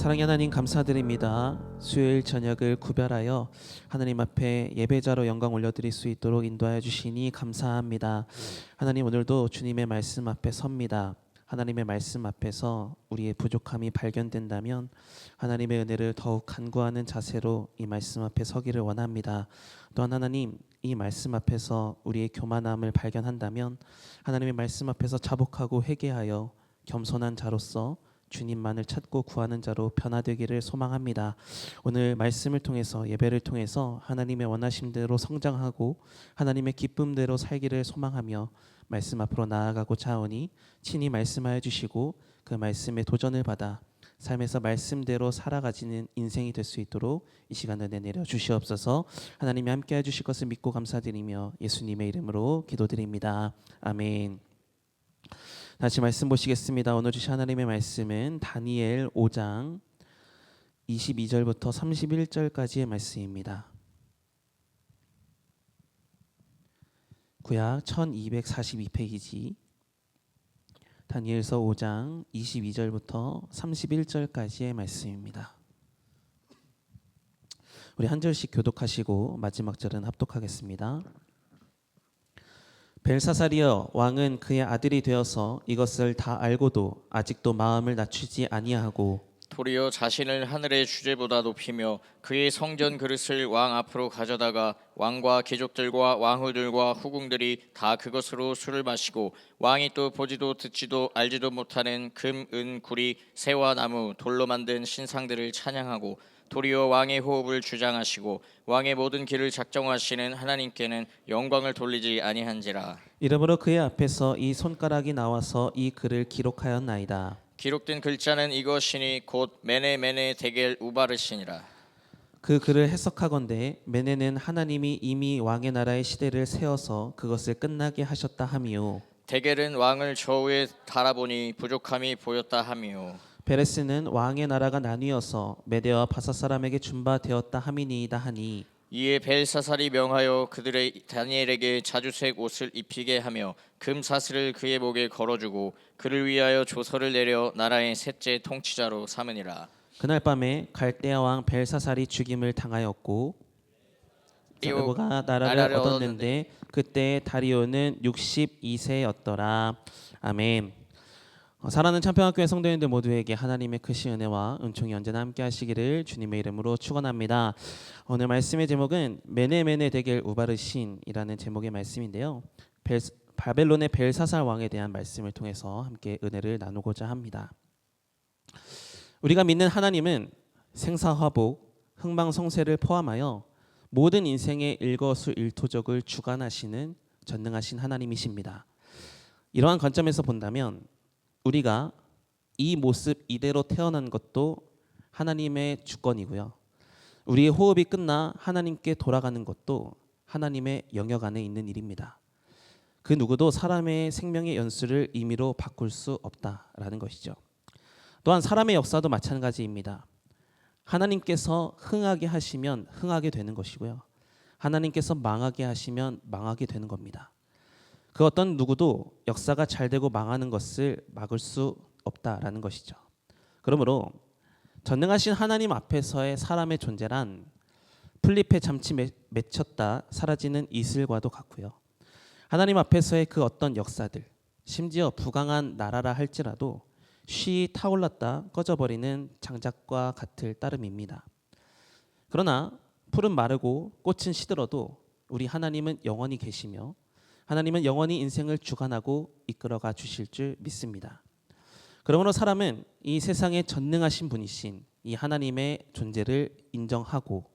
사랑의 하나님 감사드립니다. 수요일 저녁을 구별하여 하나님 앞에 예배자로 영광 올려드릴 수 있도록 인도하여 주시니 감사합니다. 하나님, 오늘도 주님의 말씀 앞에 섭니다. 하나님의 말씀 앞에서 우리의 부족함이 발견된다면 하나님의 은혜를 더욱 간구하는 자세로 이 말씀 앞에 서기를 원합니다. 또한 하나님, 이 말씀 앞에서 우리의 교만함을 발견한다면 하나님의 말씀 앞에서 자복하고 회개하여 겸손한 자로서 주님만을 찾고 구하는 자로 변화되기를 소망합니다. 오늘 말씀을 통해서, 예배를 통해서 하나님의 원하심대로 성장하고 하나님의 기쁨대로 살기를 소망하며 말씀 앞으로 나아가고자 하오니 친히 말씀하여 주시고 그 말씀에 도전을 받아 삶에서 말씀대로 살아가지는 인생이 될 수 있도록 이 시간 은혜 내려 주시옵소서. 하나님이 함께해 주실 것을 믿고 감사드리며 예수님의 이름으로 기도드립니다. 아멘. 다시 말씀 보시겠습니다. 오늘 주신 하나님의 말씀은 다니엘 5장 22절부터 31절까지의 말씀입니다. 구약 1242페이지 다니엘서 5장 22절부터 31절까지의 말씀입니다. 우리 한 절씩 교독하시고 마지막 절은 합독하겠습니다. 벨사살이여, 왕은 그의 아들이 되어서 이것을 다 알고도 아직도 마음을 낮추지 아니하고 도리어 자신을 하늘의 주제보다 높이며 그의 성전 그릇을 왕 앞으로 가져다가 왕과 귀족들과 왕후들과 후궁들이 다 그것으로 술을 마시고 왕이 또 보지도 듣지도 알지도 못하는 금, 은, 구리, 새와 나무, 돌로 만든 신상들을 찬양하고 도리어 왕의 호흡을 주장하시고 왕의 모든 길을 작정하시는 하나님께는 영광을 돌리지 아니한지라. 이러므로 그의 앞에서 이 손가락이 나와서 이 글을 기록하였나이다. 기록된 글자는 이것이니 곧 메네 메네 데겔 우바르시니라. 그 글을 해석하건대 메네는 하나님이 이미 왕의 나라의 시대를 세워서 그것을 끝나게 하셨다 함이요, 데겔은 왕을 저우에 달아보니 부족함이 보였다 함이요, 베레스는 왕의 나라가 나뉘어서 메대와 바사 사람에게 준바되었다 함이니이다 하니 이에 벨사살이 명하여 그들의 다니엘에게 자주색 옷을 입히게 하며 금사슬을 그의 목에 걸어주고 그를 위하여 조서를 내려 나라의 셋째 통치자로 삼으니라. 그날 밤에 갈대아 왕 벨사살이 죽임을 당하였고 다리오가 나라를 얻었는데 그때 다리오는 62세였더라. 아멘. 사랑하는 참평학교의 성도님들 모두에게 하나님의 크신 은혜와 은총이 언제나 함께 하시기를 주님의 이름으로 축원합니다. 오늘 말씀의 제목은 메네메네 데겔 우바르신이라는 제목의 말씀인데요, 바벨론의 벨사살 왕에 대한 말씀을 통해서 함께 은혜를 나누고자 합니다. 우리가 믿는 하나님은 생사화복, 흥망성쇠를 포함하여 모든 인생의 일거수일투족을 주관하시는 전능하신 하나님이십니다. 이러한 관점에서 본다면 우리가 이 모습 이대로 태어난 것도 하나님의 주권이고요, 우리의 호흡이 끝나 하나님께 돌아가는 것도 하나님의 영역 안에 있는 일입니다. 그 누구도 사람의 생명의 연수를 임의로 바꿀 수 없다라는 것이죠. 또한 사람의 역사도 마찬가지입니다. 하나님께서 흥하게 하시면 흥하게 되는 것이고요, 하나님께서 망하게 하시면 망하게 되는 겁니다. 그 어떤 누구도 역사가 잘 되고 망하는 것을 막을 수 없다라는 것이죠. 그러므로 전능하신 하나님 앞에서의 사람의 존재란 풀잎에 잠시 맺혔다 사라지는 이슬과도 같고요, 하나님 앞에서의 그 어떤 역사들, 심지어 부강한 나라라 할지라도 쉬이 타올랐다 꺼져버리는 장작과 같을 따름입니다. 그러나 풀은 마르고 꽃은 시들어도 우리 하나님은 영원히 계시며 하나님은 영원히 인생을 주관하고 이끌어가 주실 줄 믿습니다. 그러므로 사람은 이 세상에 전능하신 분이신 이 하나님의 존재를 인정하고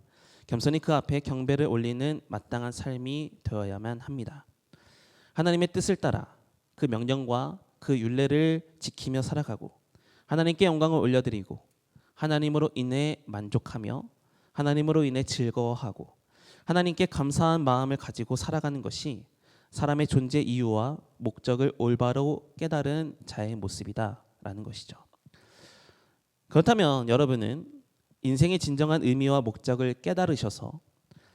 겸손히 그 앞에 경배를 올리는 마땅한 삶이 되어야만 합니다. 하나님의 뜻을 따라 그 명령과 그 율례를 지키며 살아가고 하나님께 영광을 올려드리고 하나님으로 인해 만족하며 하나님으로 인해 즐거워하고 하나님께 감사한 마음을 가지고 살아가는 것이 사람의 존재 이유와 목적을 올바로 깨달은 자의 모습이다라는 것이죠. 그렇다면 여러분은 인생의 진정한 의미와 목적을 깨달으셔서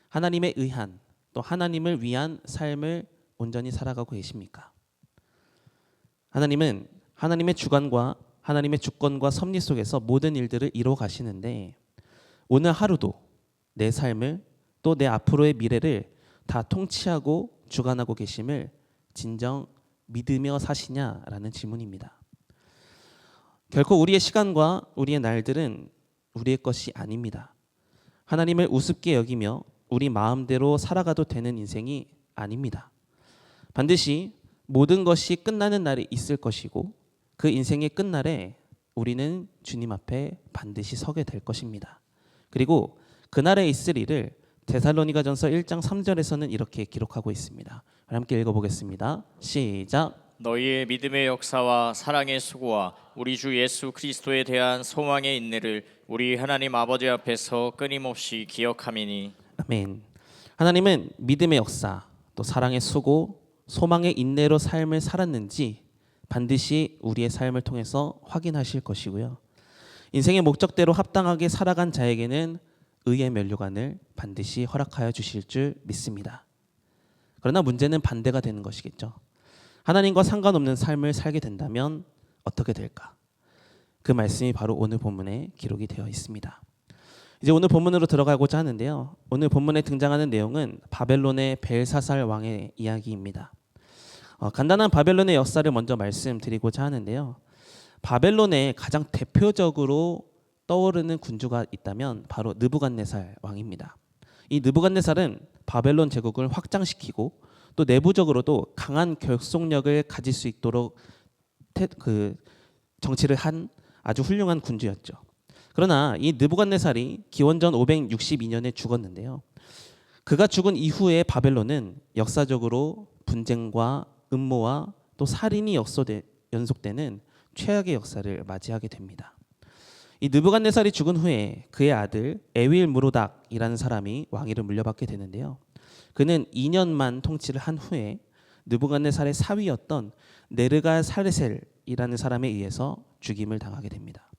하나님에 의한 또 하나님을 위한 삶을 온전히 살아가고 계십니까? 하나님은 하나님의 주관과 하나님의 주권과 섭리 속에서 모든 일들을 이루어 가시는데 오늘 하루도 내 삶을 또 내 앞으로의 미래를 다 통치하고 주관하고 계심을 진정 믿으며 사시냐라는 질문입니다. 결코 우리의 시간과 우리의 날들은 우리의 것이 아닙니다. 하나님을 우습게 여기며 우리 마음대로 살아가도 되는 인생이 아닙니다. 반드시 모든 것이 끝나는 날이 있을 것이고 그 인생의 끝날에 우리는 주님 앞에 반드시 서게 될 것입니다. 그리고 그날에 있을 일을 데살로니가전서 1장 3절에서는 이렇게 기록하고 있습니다. 함께 읽어보겠습니다. 시작. 너희의 믿음의 역사와 사랑의 수고와 우리 주 예수 그리스도에 대한 소망의 인내를 우리 하나님 아버지 앞에서 끊임없이 기억함이니. 아멘. 하나님은 믿음의 역사, 또 사랑의 수고, 소망의 인내로 삶을 살았는지 반드시 우리의 삶을 통해서 확인하실 것이고요. 인생의 목적대로 합당하게 살아간 자에게는 의의 면류관을 반드시 허락하여 주실 줄 믿습니다. 그러나 문제는 반대가 되는 것이겠죠. 하나님과 상관없는 삶을 살게 된다면 어떻게 될까? 그 말씀이 바로 오늘 본문에 기록이 되어 있습니다. 이제 오늘 본문으로 들어가고자 하는데요. 오늘 본문에 등장하는 내용은 바벨론의 벨사살 왕의 이야기입니다. 간단한 바벨론의 역사를 먼저 말씀드리고자 하는데요. 바벨론의 가장 대표적으로 떠오르는 군주가 있다면 바로 느부갓네살 왕입니다. 이 느부갓네살은 바벨론 제국을 확장시키고 또 내부적으로도 강한 결속력을 가질 수 있도록 정치를 한 아주 훌륭한 군주였죠. 그러나 이 느부갓네살이 기원전 562년에 죽었는데요. 그가 죽은 이후에 바벨론은 역사적으로 분쟁과 음모와 또 살인이 연속되는 최악의 역사를 맞이하게 됩니다. 이 느부갓네살이 죽은 후에 그의 아들 에윌 무로닥이라는 사람이 왕위를 물려받게 되는데요. 그는 2년만 통치를 한 후에 느부갓네살의 사위였던 네르가살레셀이라는 사람에 의해서 죽임을 당하게 됩니다.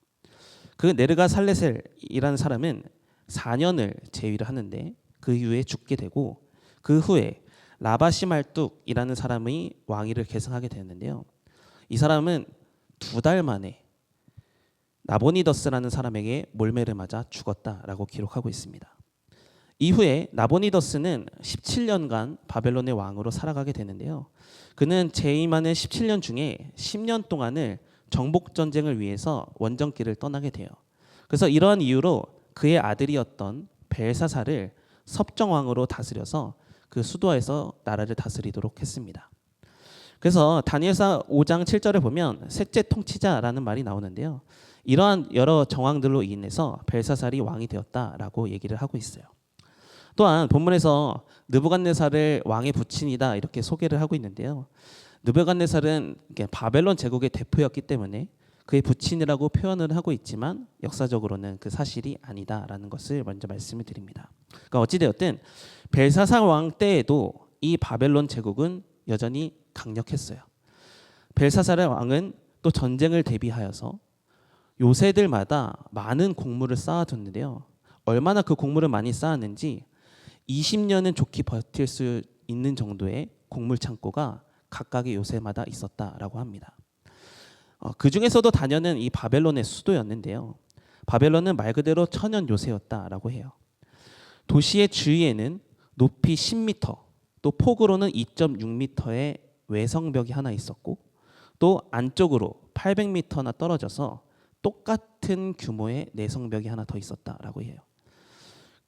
그 네르가살레셀이라는 사람은 4년을 재위를 하는데 그 이후에 죽게 되고 그 후에 라바시말뚝이라는 사람이 왕위를 계승하게 되는데요. 이 사람은 2달 만에 나보니더스라는 사람에게 몰매를 맞아 죽었다라고 기록하고 있습니다. 이후에 나보니더스는 17년간 바벨론의 왕으로 살아가게 되는데요. 그는 재임하는 17년 중에 10년 동안을 정복 전쟁을 위해서 원정길을 떠나게 돼요. 그래서 이러한 이유로 그의 아들이었던 벨사살을 섭정왕으로 다스려서 그 수도에서 나라를 다스리도록 했습니다. 그래서 다니엘서 5장 7절에 보면 셋째 통치자라는 말이 나오는데요. 이러한 여러 정황들로 인해서 벨사살이 왕이 되었다라고 얘기를 하고 있어요. 또한 본문에서 느부갓네살을 왕의 부친이다 이렇게 소개를 하고 있는데요. 느부갓네살은 바벨론 제국의 대표였기 때문에 그의 부친이라고 표현을 하고 있지만 역사적으로는 그 사실이 아니다라는 것을 먼저 말씀을 드립니다. 그러니까 어찌되었든 벨사살 왕 때에도 이 바벨론 제국은 여전히 강력했어요. 벨사살 왕은 또 전쟁을 대비하여서 요새들마다 많은 곡물을 쌓아뒀는데요. 얼마나 그 곡물을 많이 쌓았는지 20년은 좋게 버틸 수 있는 정도의 곡물 창고가 각각의 요새마다 있었다라고 합니다. 그 중에서도 다녀는 이 바벨론의 수도였는데요. 바벨론은 말 그대로 천연 요새였다라고 해요. 도시의 주위에는 높이 10m, 또 폭으로는 2.6m의 외성벽이 하나 있었고 또 안쪽으로 800m나 떨어져서 똑같은 규모의 내성벽이 하나 더 있었다라고 해요.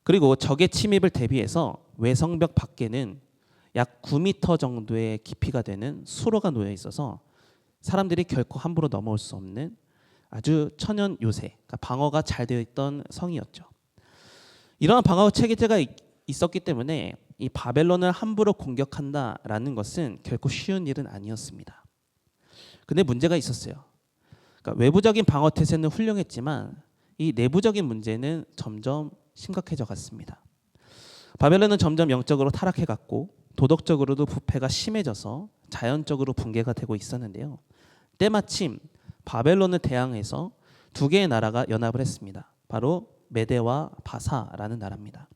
그리고 적의 침입을 대비해서 외성벽 밖에는 약 9m 정도의 깊이가 되는 수로가 놓여 있어서 사람들이 결코 함부로 넘어올 수 없는 아주 천연 요새, 그러니까 방어가 잘 되어 있던 성이었죠. 이러한 방어 체계가 있었기 때문에 이 바벨론을 함부로 공격한다라는 것은 결코 쉬운 일은 아니었습니다. 근데 문제가 있었어요. 그러니까 외부적인 방어 태세는 훌륭했지만 이 내부적인 문제는 점점 심각해져 갔습니다. 바벨론은 점점 영적으로 타락해갔고 도덕적으로도 부패가 심해져서 자연적으로 붕괴가 되고 있었는데요. 때마침 바벨론을 대항해서 2개의 나라가 연합을 했습니다. 바로 메데와 바사라는 나라입니다.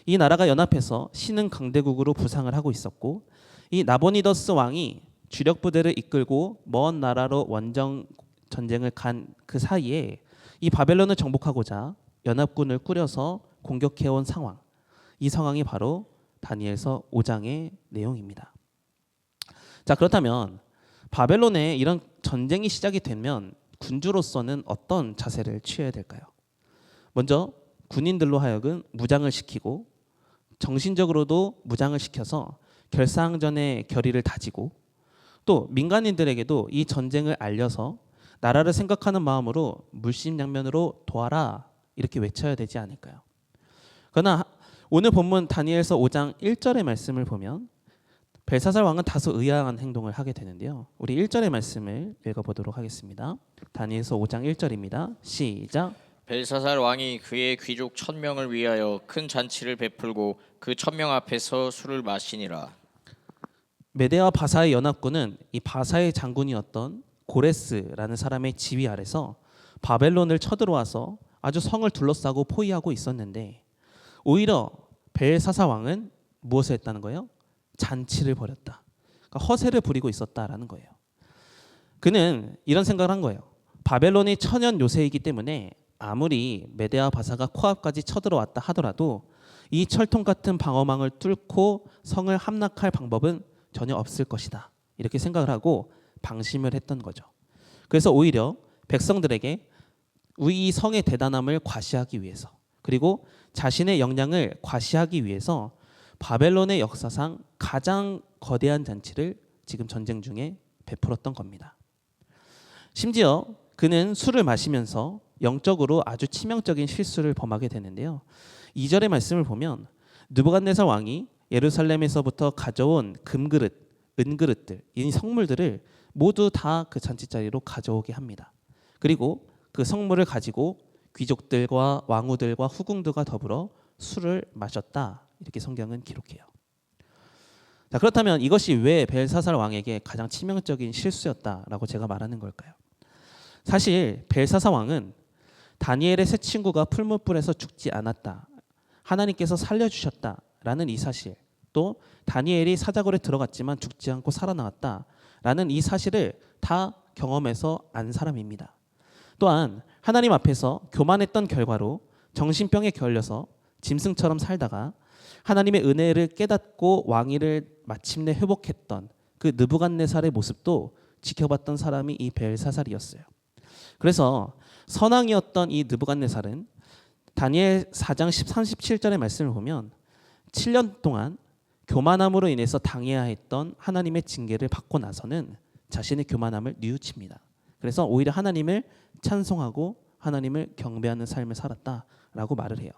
이 나라가 연합해서 신흥 강대국으로 부상을 하고 있었고 이 나보니더스 왕이 주력 부대를 이끌고 먼 나라로 원정 전쟁을 간 그 사이에 이 바벨론을 정복하고자 연합군을 꾸려서 공격해온 상황, 이 상황이 바로 다니엘서 5장의 내용입니다. 자, 그렇다면 바벨론에 이런 전쟁이 시작이 되면 군주로서는 어떤 자세를 취해야 될까요? 먼저 군인들로 하여금 무장을 시키고 정신적으로도 무장을 시켜서 결사항전의 결의를 다지고 또 민간인들에게도 이 전쟁을 알려서 나라를 생각하는 마음으로 물심양면으로 도와라 이렇게 외쳐야 되지 않을까요? 그러나 오늘 본문 다니엘서 5장 1절의 말씀을 보면 벨사살 왕은 다소 의아한 행동을 하게 되는데요. 우리 1절의 말씀을 읽어보도록 하겠습니다. 다니엘서 5장 1절입니다. 시작. 벨사살 왕이 그의 귀족 1000명을 위하여 큰 잔치를 베풀고 그 1000명 앞에서 술을 마시니라. 메대와 바사의 연합군은 이 바사의 장군이었던 고레스라는 사람의 지휘 아래서 바벨론을 쳐들어와서 아주 성을 둘러싸고 포위하고 있었는데 오히려 벨사살 왕은 무엇을 했다는 거예요? 잔치를 벌였다. 그러니까 허세를 부리고 있었다라는 거예요. 그는 이런 생각을 한 거예요. 바벨론이 천연 요새이기 때문에 아무리 메대와 바사가 코앞까지 쳐들어왔다 하더라도 이 철통 같은 방어망을 뚫고 성을 함락할 방법은 전혀 없을 것이다. 이렇게 생각을 하고 방심을 했던 거죠. 그래서 오히려 백성들에게 이 성의 대단함을 과시하기 위해서 그리고 자신의 역량을 과시하기 위해서 바벨론의 역사상 가장 거대한 잔치를 지금 전쟁 중에 베풀었던 겁니다. 심지어 그는 술을 마시면서 영적으로 아주 치명적인 실수를 범하게 되는데요. 2절의 말씀을 보면 느부갓네살 왕이 예루살렘에서부터 가져온 금그릇, 은그릇들, 이 성물들을 모두 다 그 잔치자리로 가져오게 합니다. 그리고 그 성물을 가지고 귀족들과 왕후들과 후궁들과 더불어 술을 마셨다. 이렇게 성경은 기록해요. 자, 그렇다면 이것이 왜 벨사살 왕에게 가장 치명적인 실수였다라고 제가 말하는 걸까요? 사실 벨사살 왕은 다니엘의 세 친구가 풀무불에서 죽지 않았다. 하나님께서 살려주셨다라는 이 사실, 또 다니엘이 사자굴에 들어갔지만 죽지 않고 살아나왔다라는 이 사실을 다 경험해서 안 사람입니다. 또한 하나님 앞에서 교만했던 결과로 정신병에 걸려서 짐승처럼 살다가 하나님의 은혜를 깨닫고 왕위를 마침내 회복했던 그 느부갓네살의 모습도 지켜봤던 사람이 이 벨사살이었어요. 그래서 선왕이었던 이 느부갓네살은 다니엘 4장 37절의 말씀을 보면 7년 동안 교만함으로 인해서 당해야 했던 하나님의 징계를 받고 나서는 자신의 교만함을 뉘우칩니다. 그래서 오히려 하나님을 찬송하고 하나님을 경배하는 삶을 살았다라고 말을 해요.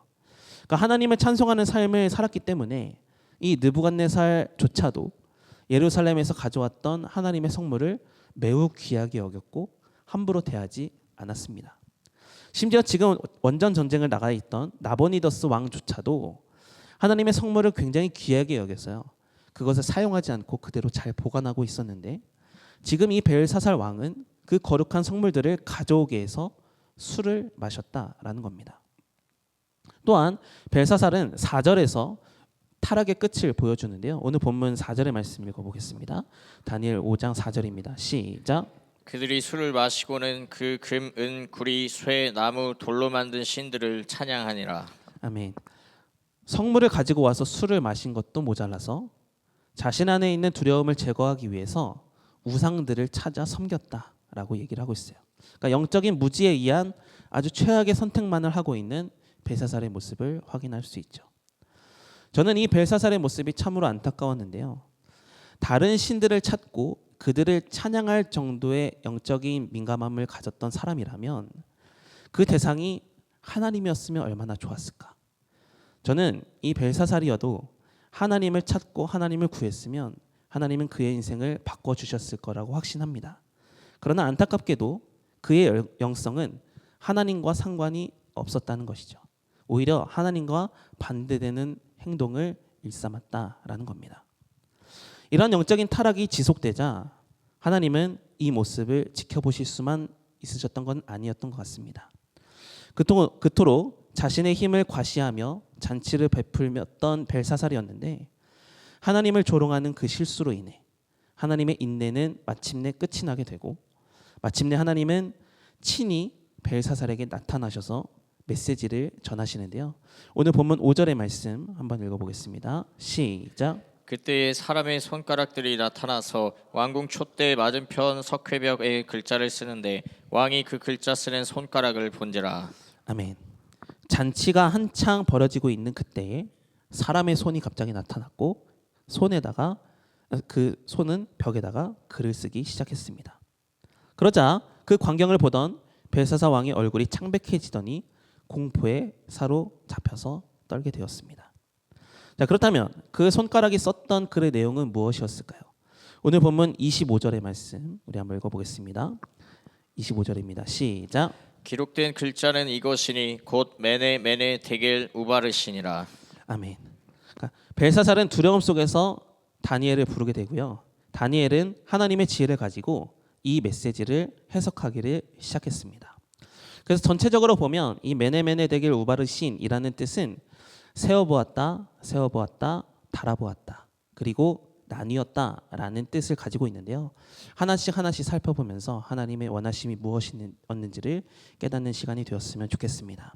그러니까 하나님을 찬송하는 삶을 살았기 때문에 이 느부갓네살조차도 예루살렘에서 가져왔던 하나님의 성물을 매우 귀하게 여겼고 함부로 대하지 않았습니다. 심지어 지금 원전 전쟁을 나가 있던 나보니더스 왕조차도 하나님의 성물을 굉장히 귀하게 여겼어요. 그것을 사용하지 않고 그대로 잘 보관하고 있었는데 지금 이 벨사살 왕은 그 거룩한 성물들을 가져오게 해서 술을 마셨다라는 겁니다. 또한 벨사살은 4절에서 타락의 끝을 보여주는데요. 오늘 본문 4절의 말씀 읽어보겠습니다. 다니엘 5장 4절입니다. 시작. 그들이 술을 마시고는 그 금, 은, 구리, 쇠, 나무, 돌로 만든 신들을 찬양하니라. 아멘. 성물을 가지고 와서 술을 마신 것도 모자라서 자신 안에 있는 두려움을 제거하기 위해서 우상들을 찾아 섬겼다라고 얘기를 하고 있어요. 그러니까 영적인 무지에 의한 아주 최악의 선택만을 하고 있는 벨사살의 모습을 확인할 수 있죠. 저는 이 벨사살의 모습이 참으로 안타까웠는데요. 다른 신들을 찾고 그들을 찬양할 정도의 영적인 민감함을 가졌던 사람이라면 그 대상이 하나님이었으면 얼마나 좋았을까. 저는 이 벨사살이어도 하나님을 찾고 하나님을 구했으면 하나님은 그의 인생을 바꿔주셨을 거라고 확신합니다. 그러나 안타깝게도 그의 영성은 하나님과 상관이 없었다는 것이죠. 오히려 하나님과 반대되는 행동을 일삼았다라는 겁니다. 이런 영적인 타락이 지속되자 하나님은 이 모습을 지켜보실 수만 있으셨던 건 아니었던 것 같습니다. 그토록 자신의 힘을 과시하며 잔치를 베풀었던 벨사살이었는데 하나님을 조롱하는 그 실수로 인해 하나님의 인내는 마침내 끝이 나게 되고 마침내 하나님은 친히 벨사살에게 나타나셔서 메시지를 전하시는데요. 오늘 본문 5절의 말씀 한번 읽어보겠습니다. 시작. 그때에 사람의 손가락들이 나타나서 왕궁 촛대 맞은편 석회벽에 글자를 쓰는데 왕이 그 글자 쓰는 손가락을 본지라. 아멘. 잔치가 한창 벌어지고 있는 그때에 사람의 손이 갑자기 나타났고 손에다가 그 손은 벽에다가 글을 쓰기 시작했습니다. 그러자 그 광경을 보던 벨사살 왕의 얼굴이 창백해지더니 공포에 사로잡혀서 떨게 되었습니다. 자, 그렇다면 그 손가락이 썼던 글의 내용은 무엇이었을까요? 오늘 본문 25절의 말씀 우리 한번 읽어보겠습니다. 25절입니다. 시작. 기록된 글자는 이것이니 곧 메네 메네 데겔 우바르시니라. 아멘. 그러니까 벨사살은 두려움 속에서 다니엘을 부르게 되고요. 다니엘은 하나님의 지혜를 가지고 이 메시지를 해석하기를 시작했습니다. 그래서 전체적으로 보면 이 메네메네 데겔 우바르신이라는 뜻은 세어보았다, 세어보았다, 달아보았다, 그리고 나뉘었다라는 뜻을 가지고 있는데요. 하나씩 하나씩 살펴보면서 하나님의 원하심이 무엇이었는지를 깨닫는 시간이 되었으면 좋겠습니다.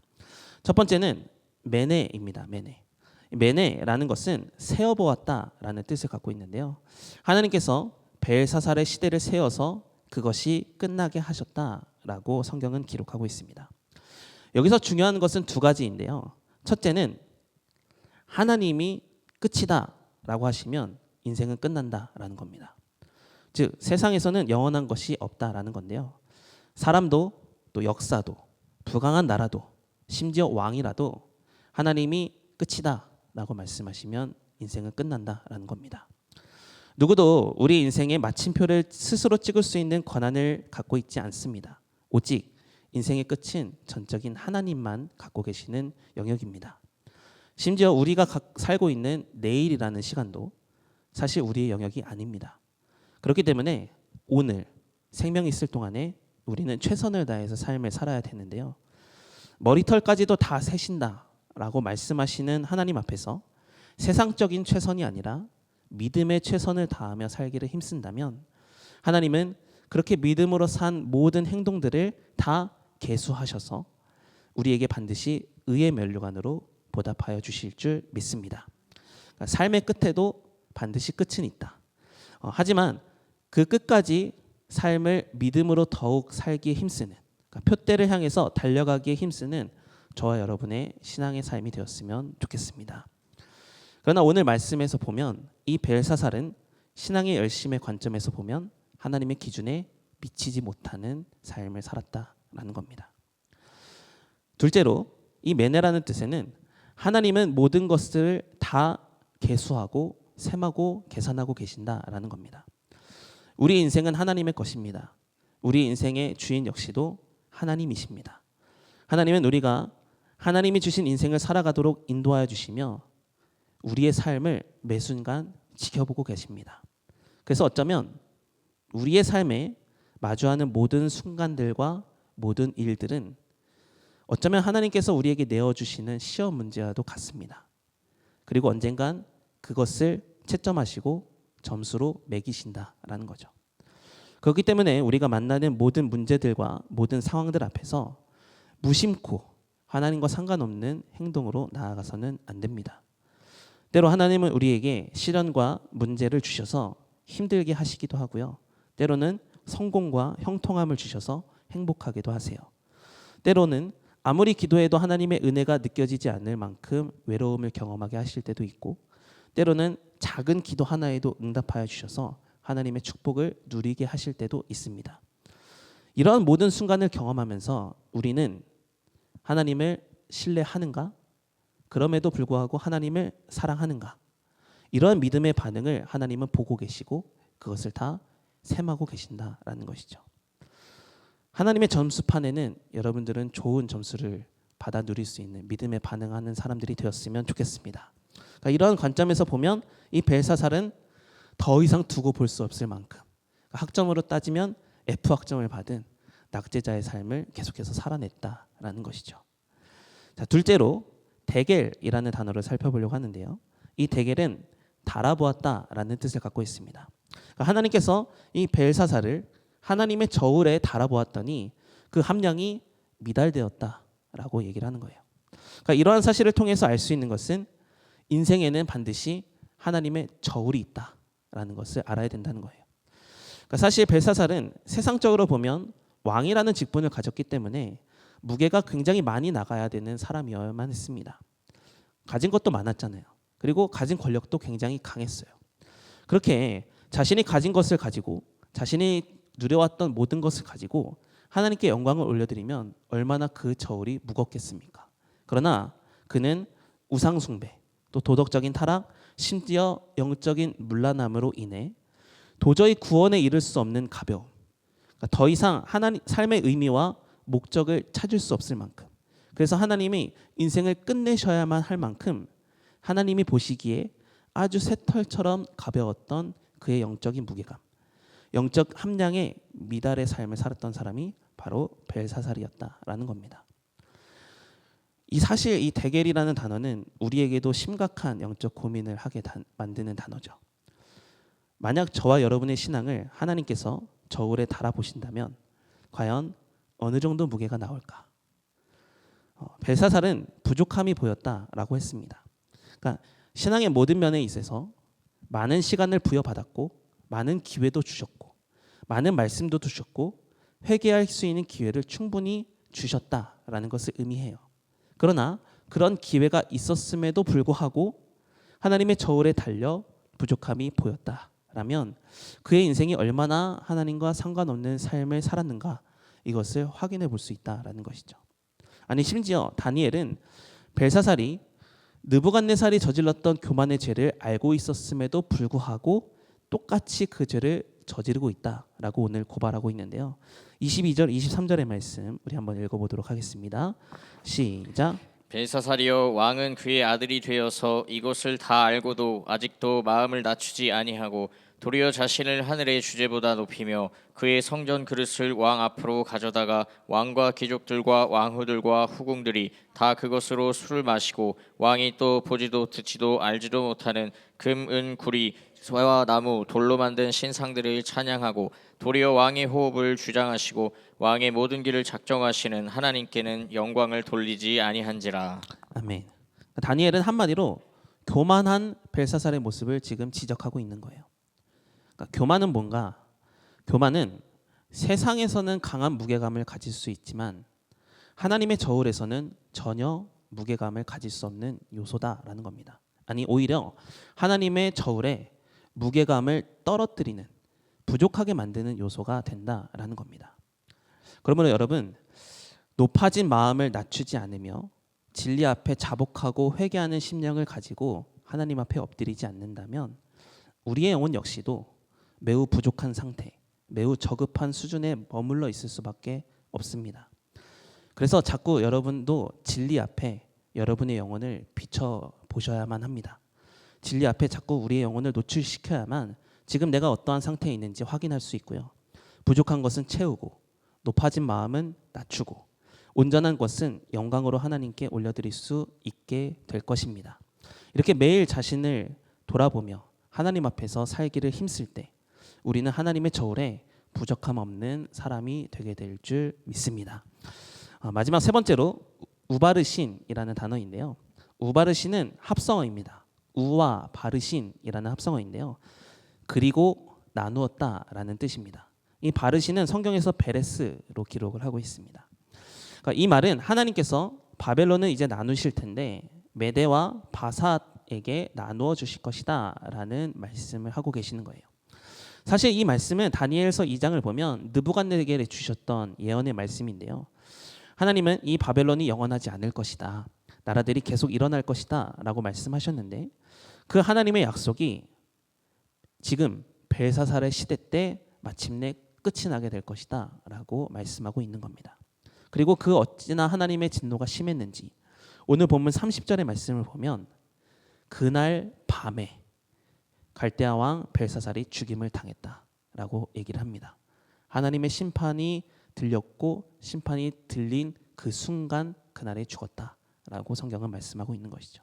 첫 번째는 메네입니다. 메네. 메네라는 것은 세어보았다라는 뜻을 갖고 있는데요. 하나님께서 벨사살의 시대를 세어서 그것이 끝나게 하셨다라고 성경은 기록하고 있습니다. 여기서 중요한 것은 두 가지인데요. 첫째는 하나님이 끝이다라고 하시면 인생은 끝난다라는 겁니다. 즉 세상에서는 영원한 것이 없다라는 건데요. 사람도 또 역사도 부강한 나라도 심지어 왕이라도 하나님이 끝이다라고 말씀하시면 인생은 끝난다라는 겁니다. 누구도 우리 인생의 마침표를 스스로 찍을 수 있는 권한을 갖고 있지 않습니다. 오직 인생의 끝은 전적인 하나님만 갖고 계시는 영역입니다. 심지어 우리가 살고 있는 내일이라는 시간도 사실 우리의 영역이 아닙니다. 그렇기 때문에 오늘 생명이 있을 동안에 우리는 최선을 다해서 삶을 살아야 되는데요. 머리털까지도 다 세신다라고 말씀하시는 하나님 앞에서 세상적인 최선이 아니라 믿음의 최선을 다하며 살기를 힘쓴다면 하나님은 그렇게 믿음으로 산 모든 행동들을 다 계수하셔서 우리에게 반드시 의의 면류관으로 보답하여 주실 줄 믿습니다. 그러니까 삶의 끝에도 반드시 끝은 있다. 하지만 그 끝까지 삶을 믿음으로 더욱 살기에 힘쓰는, 그러니까 표대를 향해서 달려가기에 힘쓰는 저와 여러분의 신앙의 삶이 되었으면 좋겠습니다. 그러나 오늘 말씀에서 보면 이 벨사살은 신앙의 열심의 관점에서 보면 하나님의 기준에 미치지 못하는 삶을 살았다라는 겁니다. 둘째로 이 메네라는 뜻에는 하나님은 모든 것을 다 계수하고 셈하고 계산하고 계신다라는 겁니다. 우리 인생은 하나님의 것입니다. 우리 인생의 주인 역시도 하나님이십니다. 하나님은 우리가 하나님이 주신 인생을 살아가도록 인도하여 주시며 우리의 삶을 매 순간 지켜보고 계십니다. 그래서 어쩌면 우리의 삶에 마주하는 모든 순간들과 모든 일들은 어쩌면 하나님께서 우리에게 내어주시는 시험 문제와도 같습니다. 그리고 언젠간 그것을 채점하시고 점수로 매기신다라는 거죠. 그렇기 때문에 우리가 만나는 모든 문제들과 모든 상황들 앞에서 무심코 하나님과 상관없는 행동으로 나아가서는 안 됩니다. 때로 하나님은 우리에게 시련과 문제를 주셔서 힘들게 하시기도 하고요. 때로는 성공과 형통함을 주셔서 행복하게도 하세요. 때로는 아무리 기도해도 하나님의 은혜가 느껴지지 않을 만큼 외로움을 경험하게 하실 때도 있고, 때로는 작은 기도 하나에도 응답하여 주셔서 하나님의 축복을 누리게 하실 때도 있습니다. 이러한 모든 순간을 경험하면서 우리는 하나님을 신뢰하는가? 그럼에도 불구하고 하나님을 사랑하는가? 이러한 믿음의 반응을 하나님은 보고 계시고 그것을 다 셈하고 계신다라는 것이죠. 하나님의 점수판에는 여러분들은 좋은 점수를 받아 누릴 수 있는 믿음에 반응하는 사람들이 되었으면 좋겠습니다. 그러니까 이러한 관점에서 보면 이 벨사살은 더 이상 두고 볼 수 없을 만큼 학점으로 따지면 F 학점을 받은 낙제자의 삶을 계속해서 살아냈다라는 것이죠. 자, 둘째로 데겔이라는 단어를 살펴보려고 하는데요. 이 데겔은 달아보았다라는 뜻을 갖고 있습니다. 그러니까 하나님께서 이 벨사살을 하나님의 저울에 달아보았더니 그 함량이 미달되었다라고 얘기를 하는 거예요. 그러니까 이러한 사실을 통해서 알 수 있는 것은 인생에는 반드시 하나님의 저울이 있다라는 것을 알아야 된다는 거예요. 그러니까 사실 벨사살은 세상적으로 보면 왕이라는 직분을 가졌기 때문에 무게가 굉장히 많이 나가야 되는 사람이어야만 했습니다. 가진 것도 많았잖아요. 그리고 가진 권력도 굉장히 강했어요. 그렇게 자신이 가진 것을 가지고 자신이 누려왔던 모든 것을 가지고 하나님께 영광을 올려드리면 얼마나 그 저울이 무겁겠습니까? 그러나 그는 우상 숭배, 또 도덕적인 타락, 심지어 영적인 문란함으로 인해 도저히 구원에 이를 수 없는 가벼움, 그러니까 더 이상 하나님 삶의 의미와 목적을 찾을 수 없을 만큼, 그래서 하나님이 인생을 끝내셔야만 할 만큼 하나님이 보시기에 아주 새털처럼 가벼웠던 그의 영적인 무게감, 영적 함량의 미달의 삶을 살았던 사람이 바로 벨사살이었다라는 겁니다. 사실 이 대겔이라는 단어는 우리에게도 심각한 영적 고민을 하게 만드는 단어죠. 만약 저와 여러분의 신앙을 하나님께서 저울에 달아보신다면 과연 어느 정도 무게가 나올까? 벨사살은 부족함이 보였다라고 했습니다. 그러니까 신앙의 모든 면에 있어서 많은 시간을 부여받았고 많은 기회도 주셨고 많은 말씀도 주셨고 회개할 수 있는 기회를 충분히 주셨다라는 것을 의미해요. 그러나 그런 기회가 있었음에도 불구하고 하나님의 저울에 달려 부족함이 보였다라면 그의 인생이 얼마나 하나님과 상관없는 삶을 살았는가 이것을 확인해 볼 수 있다라는 것이죠. 아니 심지어 다니엘은 벨사살이 느부갓네살이 저질렀던 교만의 죄를 알고 있었음에도 불구하고 똑같이 그 죄를 저지르고 있다라고 오늘 고발하고 있는데요. 22절, 23절의 말씀 우리 한번 읽어보도록 하겠습니다. 시작. 벨사살이여, 왕은 그의 아들이 되어서 이것을 다 알고도 아직도 마음을 낮추지 아니하고 도리어 자신을 하늘의 주제보다 높이며 그의 성전 그릇을 왕 앞으로 가져다가 왕과 귀족들과 왕후들과 후궁들이 다 그것으로 술을 마시고 왕이 또 보지도 듣지도 알지도 못하는 금, 은, 구리, 쇠와 나무, 돌로 만든 신상들을 찬양하고 도리어 왕의 호흡을 주장하시고 왕의 모든 길을 작정하시는 하나님께는 영광을 돌리지 아니한지라. 아멘. 다니엘은 한마디로 교만한 벨사살의 모습을 지금 지적하고 있는 거예요. 그러니까 교만은 뭔가? 교만은 세상에서는 강한 무게감을 가질 수 있지만 하나님의 저울에서는 전혀 무게감을 가질 수 없는 요소다라는 겁니다. 아니 오히려 하나님의 저울에 무게감을 떨어뜨리는, 부족하게 만드는 요소가 된다라는 겁니다. 그러므로 여러분, 높아진 마음을 낮추지 않으며 진리 앞에 자복하고 회개하는 심령을 가지고 하나님 앞에 엎드리지 않는다면 우리의 영혼 역시도 매우 부족한 상태, 매우 저급한 수준에 머물러 있을 수밖에 없습니다. 그래서 자꾸 여러분도 진리 앞에 여러분의 영혼을 비춰 보셔야만 합니다. 진리 앞에 자꾸 우리의 영혼을 노출시켜야만 지금 내가 어떠한 상태에 있는지 확인할 수 있고요. 부족한 것은 채우고 높아진 마음은 낮추고 온전한 것은 영광으로 하나님께 올려드릴 수 있게 될 것입니다. 이렇게 매일 자신을 돌아보며 하나님 앞에서 살기를 힘쓸 때 우리는 하나님의 저울에 부족함 없는 사람이 되게 될 줄 믿습니다. 마지막 세 번째로 우바르신이라는 단어인데요. 우바르신은 합성어입니다. 우와 바르신이라는 합성어인데요. 그리고 나누었다라는 뜻입니다. 이 바르신은 성경에서 베레스로 기록을 하고 있습니다. 그러니까 이 말은 하나님께서 바벨론을 이제 나누실 텐데 메대와 바삿에게 나누어 주실 것이다라는 말씀을 하고 계시는 거예요. 사실 이 말씀은 다니엘서 2장을 보면 느부갓네살에게 주셨던 예언의 말씀인데요. 하나님은 이 바벨론이 영원하지 않을 것이다. 나라들이 계속 일어날 것이다 라고 말씀하셨는데 그 하나님의 약속이 지금 벨사살의 시대 때 마침내 끝이 나게 될 것이다 라고 말씀하고 있는 겁니다. 그리고 그 어찌나 하나님의 진노가 심했는지 오늘 본문 30절의 말씀을 보면 그날 밤에 갈대아 왕 벨사살이 죽임을 당했다라고 얘기를 합니다. 하나님의 심판이 들렸고 심판이 들린 그 순간 그날에 죽었다라고 성경은 말씀하고 있는 것이죠.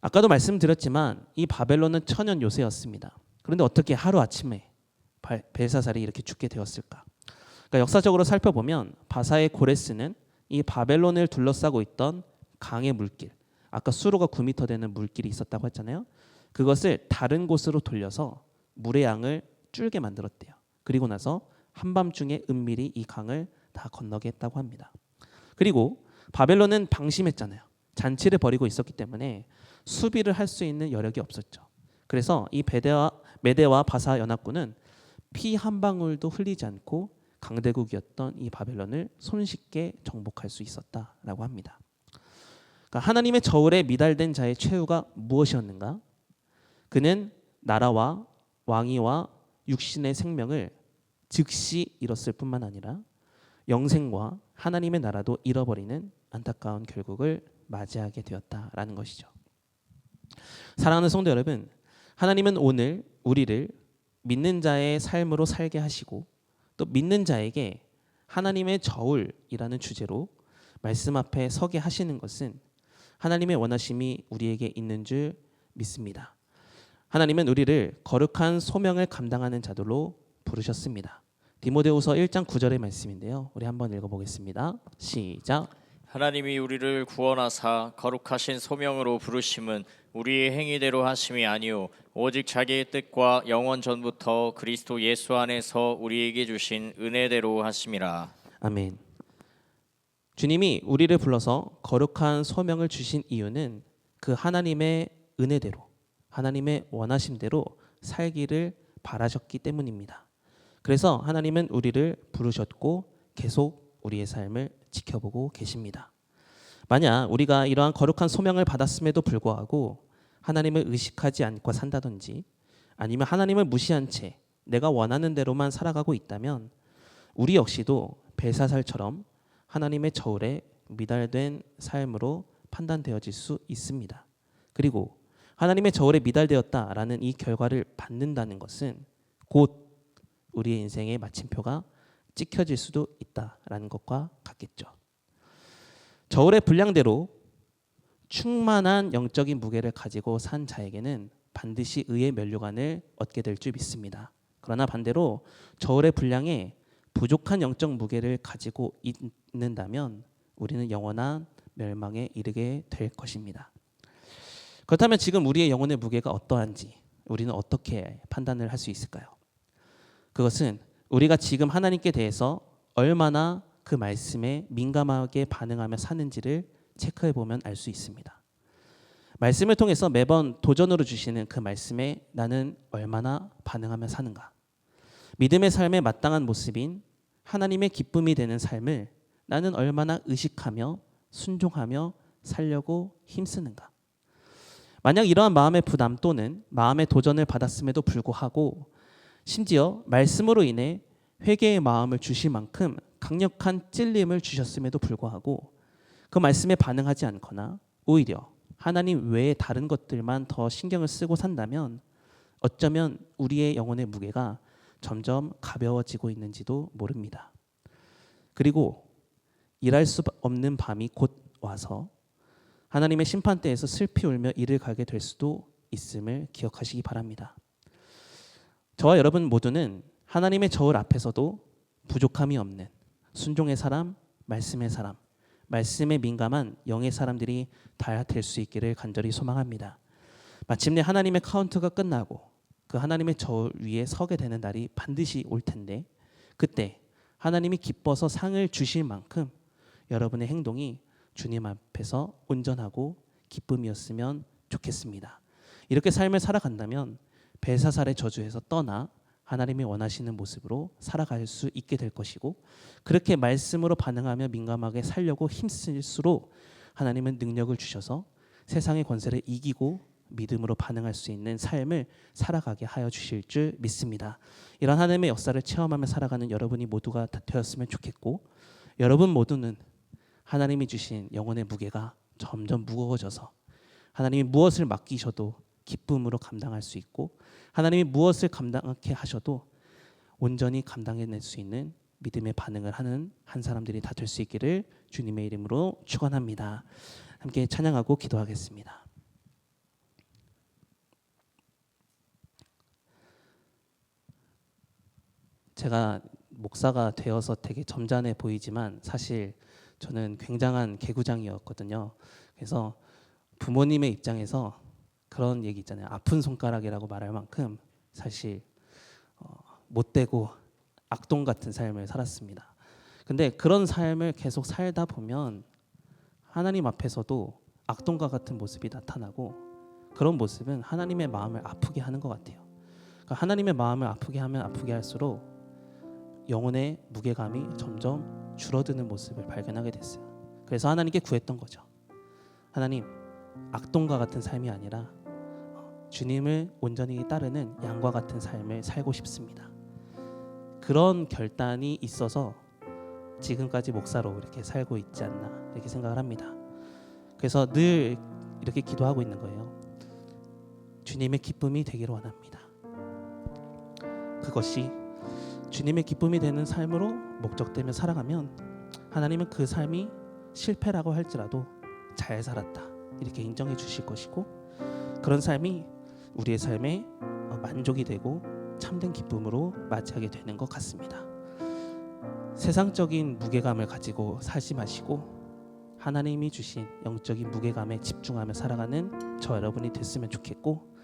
아까도 말씀드렸지만 이 바벨론은 천연 요새였습니다. 그런데 어떻게 하루아침에 벨사살이 이렇게 죽게 되었을까? 그러니까 역사적으로 살펴보면 바사의 고레스는 이 바벨론을 둘러싸고 있던 강의 물길, 아까 수로가 9m 되는 물길이 있었다고 했잖아요. 그것을 다른 곳으로 돌려서 물의 양을 줄게 만들었대요. 그리고 나서 한밤중에 은밀히 이 강을 다 건너게 했다고 합니다. 그리고 바벨론은 방심했잖아요. 잔치를 벌이고 있었기 때문에 수비를 할 수 있는 여력이 없었죠. 그래서 이 메대와 바사 연합군은 피 한 방울도 흘리지 않고 강대국이었던 이 바벨론을 손쉽게 정복할 수 있었다라고 합니다. 그러니까 하나님의 저울에 미달된 자의 최후가 무엇이었는가? 그는 나라와 왕위와 육신의 생명을 즉시 잃었을 뿐만 아니라 영생과 하나님의 나라도 잃어버리는 안타까운 결국을 맞이하게 되었다라는 것이죠. 사랑하는 성도 여러분, 하나님은 오늘 우리를 믿는 자의 삶으로 살게 하시고 또 믿는 자에게 하나님의 저울이라는 주제로 말씀 앞에 서게 하시는 것은 하나님의 원하심이 우리에게 있는 줄 믿습니다. 하나님은 우리를 거룩한 소명을 감당하는 자들로 부르셨습니다. 디모데후서 1장 9절의 말씀인데요. 우리 한번 읽어보겠습니다. 시작. 하나님이 우리를 구원하사 거룩하신 소명으로 부르심은 우리의 행위대로 하심이 아니요 오직 자기의 뜻과 영원 전부터 그리스도 예수 안에서 우리에게 주신 은혜대로 하심이라. 아멘. 주님이 우리를 불러서 거룩한 소명을 주신 이유는 그 하나님의 은혜대로, 하나님의 원하심대로 살기를 바라셨기 때문입니다. 그래서 하나님은 우리를 부르셨고 계속 우리의 삶을 지켜보고 계십니다. 만약 우리가 이러한 거룩한 소명을 받았음에도 불구하고 하나님을 의식하지 않고 산다든지 아니면 하나님을 무시한 채 내가 원하는 대로만 살아가고 있다면 우리 역시도 벨사살처럼 하나님의 저울에 미달된 삶으로 판단되어질 수 있습니다. 그리고 하나님의 저울에 미달되었다라는 이 결과를 받는다는 것은 곧 우리의 인생의 마침표가 찍혀질 수도 있다라는 것과 같겠죠. 저울의 분량대로 충만한 영적인 무게를 가지고 산 자에게는 반드시 의의 면류관을 얻게 될 줄 믿습니다. 그러나 반대로 저울의 분량에 부족한 영적 무게를 가지고 있는다면 우리는 영원한 멸망에 이르게 될 것입니다. 그렇다면 지금 우리의 영혼의 무게가 어떠한지 우리는 어떻게 판단을 할 수 있을까요? 그것은 우리가 지금 하나님께 대해서 얼마나 그 말씀에 민감하게 반응하며 사는지를 체크해 보면 알 수 있습니다. 말씀을 통해서 매번 도전으로 주시는 그 말씀에 나는 얼마나 반응하며 사는가? 믿음의 삶에 마땅한 모습인 하나님의 기쁨이 되는 삶을 나는 얼마나 의식하며 순종하며 살려고 힘쓰는가? 만약 이러한 마음의 부담 또는 마음의 도전을 받았음에도 불구하고 심지어 말씀으로 인해 회개의 마음을 주실 만큼 강력한 찔림을 주셨음에도 불구하고 그 말씀에 반응하지 않거나 오히려 하나님 외에 다른 것들만 더 신경을 쓰고 산다면 어쩌면 우리의 영혼의 무게가 점점 가벼워지고 있는지도 모릅니다. 그리고 일할 수 없는 밤이 곧 와서 하나님의 심판대에서 슬피 울며 이를 가게 될 수도 있음을 기억하시기 바랍니다. 저와 여러분 모두는 하나님의 저울 앞에서도 부족함이 없는 순종의 사람, 말씀의 사람, 말씀에 민감한 영의 사람들이 다 될 수 있기를 간절히 소망합니다. 마침내 하나님의 카운트가 끝나고 그 하나님의 저울 위에 서게 되는 날이 반드시 올 텐데 그때 하나님이 기뻐서 상을 주실 만큼 여러분의 행동이 주님 앞에서 온전하고 기쁨이었으면 좋겠습니다. 이렇게 삶을 살아간다면 벨사살의 저주에서 떠나 하나님이 원하시는 모습으로 살아갈 수 있게 될 것이고 그렇게 말씀으로 반응하며 민감하게 살려고 힘쓸수록 하나님은 능력을 주셔서 세상의 권세를 이기고 믿음으로 반응할 수 있는 삶을 살아가게 하여 주실 줄 믿습니다. 이런 하나님의 역사를 체험하며 살아가는 여러분이 모두가 되었으면 좋겠고 여러분 모두는 하나님이 주신 영혼의 무게가 점점 무거워져서 하나님이 무엇을 맡기셔도 기쁨으로 감당할 수 있고 하나님이 무엇을 감당하게 하셔도 온전히 감당해낼 수 있는 믿음의 반응을 하는 한 사람들이 다 될 수 있기를 주님의 이름으로 축원합니다. 함께 찬양하고 기도하겠습니다. 제가 목사가 되어서 되게 점잖해 보이지만 사실 저는 굉장한 개구장이었거든요. 그래서 부모님의 입장에서 그런 얘기 있잖아요. 아픈 손가락이라고 말할 만큼 사실 못되고 악동 같은 삶을 살았습니다. 근데 그런 삶을 계속 살다 보면 하나님 앞에서도 악동과 같은 모습이 나타나고 그런 모습은 하나님의 마음을 아프게 하는 것 같아요. 그러니까 하나님의 마음을 아프게 하면 아프게 할수록 영혼의 무게감이 점점 줄어드는 모습을 발견하게 됐어요. 그래서 하나님께 구했던 거죠. 하나님, 악동과 같은 삶이 아니라 주님을 온전히 따르는 양과 같은 삶을 살고 싶습니다. 그런 결단이 있어서 지금까지 목사로 이렇게 살고 있지 않나 이렇게 생각을 합니다. 그래서 늘 이렇게 기도하고 있는 거예요. 주님의 기쁨이 되기를 원합니다. 그것이 주님의 기쁨이 되는 삶으로 목적되며 살아가면 하나님은 그 삶이 실패라고 할지라도 잘 살았다 이렇게 인정해 주실 것이고 그런 삶이 우리의 삶에 만족이 되고 참된 기쁨으로 맞이하게 되는 것 같습니다. 세상적인 무게감을 가지고 살지 마시고 하나님이 주신 영적인 무게감에 집중하며 살아가는 저 여러분이 됐으면 좋겠고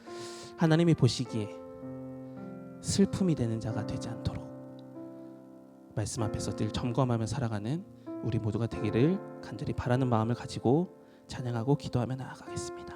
하나님이 보시기에 슬픔이 되는 자가 되지 않도록 말씀 앞에서 늘 점검하며 살아가는 우리 모두가 되기를 간절히 바라는 마음을 가지고 찬양하고 기도하며 나아가겠습니다.